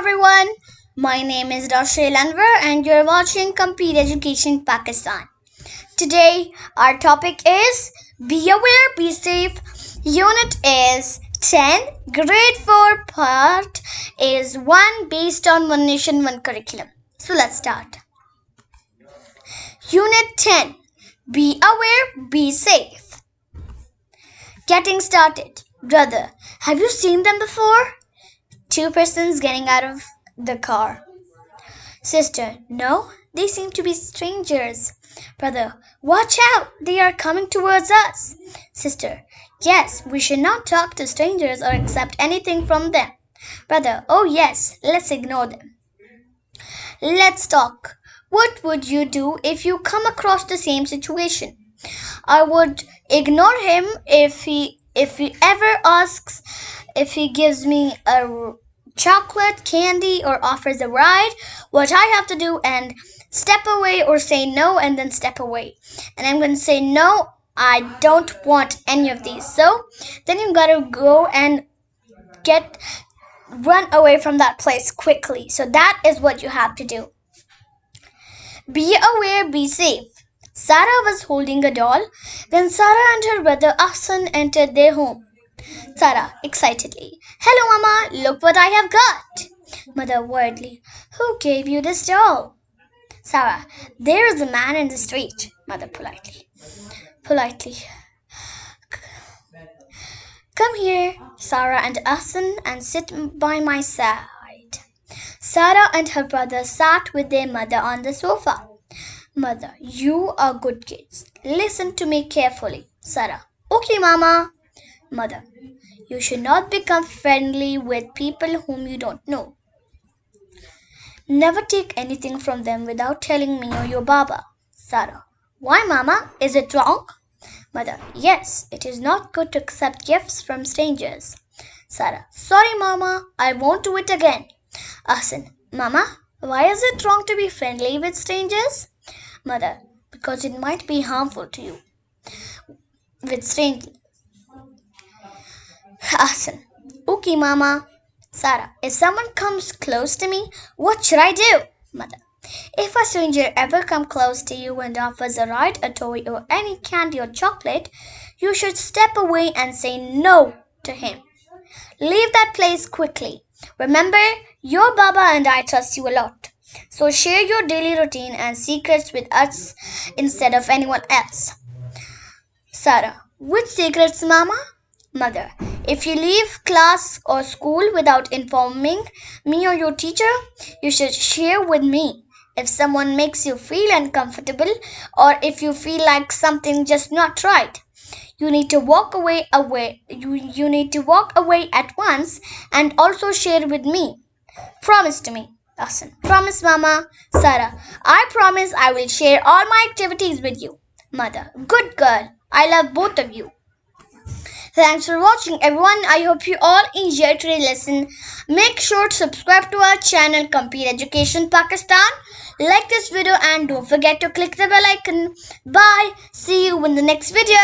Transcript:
everyone, my name is Rashail Anwar and you're watching Complete Education Pakistan. Today our topic is Be Aware, Be Safe. Unit is 10, Grade 4 Part is 1 based on One Nation, One Curriculum. So let's start. Unit 10, Be Aware, Be Safe. Getting started. Brother, have you seen them before? Two persons getting out of the car. Sister, no, they seem to be strangers. Brother, watch out, they are coming towards us. Sister, yes, we should not talk to strangers or accept anything from them. Brother, oh yes, let's ignore them. Let's talk. What would you do if you come across the same situation? I would ignore him if he ever asks if he gives me a chocolate, candy, or offers a ride. What I have to do and step away or say no and then step away. And I'm going to say no, I don't want any of these. So then you got to go and run away from that place quickly. So that is what you have to do. Be aware, be safe. Sarah was holding a doll when Sarah and her brother Ahsan entered their home. Sarah, excitedly, hello Mama, look what I have got. Mother, worriedly, who gave you this doll? Sarah, there is a man in the street. Mother, politely. Come here, Sarah and Ahsan, and sit by my side. Sarah and her brother sat with their mother on the sofa. Mother, you are good kids. Listen to me carefully. Sarah, okay, Mama. Mother, you should not become friendly with people whom you don't know. Never take anything from them without telling me or your Baba. Sarah, why, Mama? Is it wrong? Mother, yes, it is not good to accept gifts from strangers. Sarah, sorry, Mama, I won't do it again. Ahsan, Mama, why is it wrong to be friendly with strangers? Mother, because it might be harmful to you with strangers. Ahsan, okay, Mama. Sarah, if someone comes close to me, what should I do? Mother, if a stranger ever comes close to you and offers a ride, a toy, or any candy or chocolate, you should step away and say no to him. Leave that place quickly. Remember, your Baba and I trust you a lot. So share your daily routine and secrets with us instead of anyone else. Sarah, which secrets, Mama? Mother, if you leave class or school without informing me or your teacher, you should share with me. If someone makes you feel uncomfortable or if you feel like something just not right, you need to walk away. You need to walk away at once and also share with me. Promise to me. Ahsan, promise, Mama. Sarah, I promise I will share all my activities with you. Mother, good girl. I love both of you. Thanks for watching, everyone. I hope you all enjoyed today's lesson. Make sure to subscribe to our channel Complete Education Pakistan. Like this video and don't forget to click the bell icon. Bye. See you in the next video.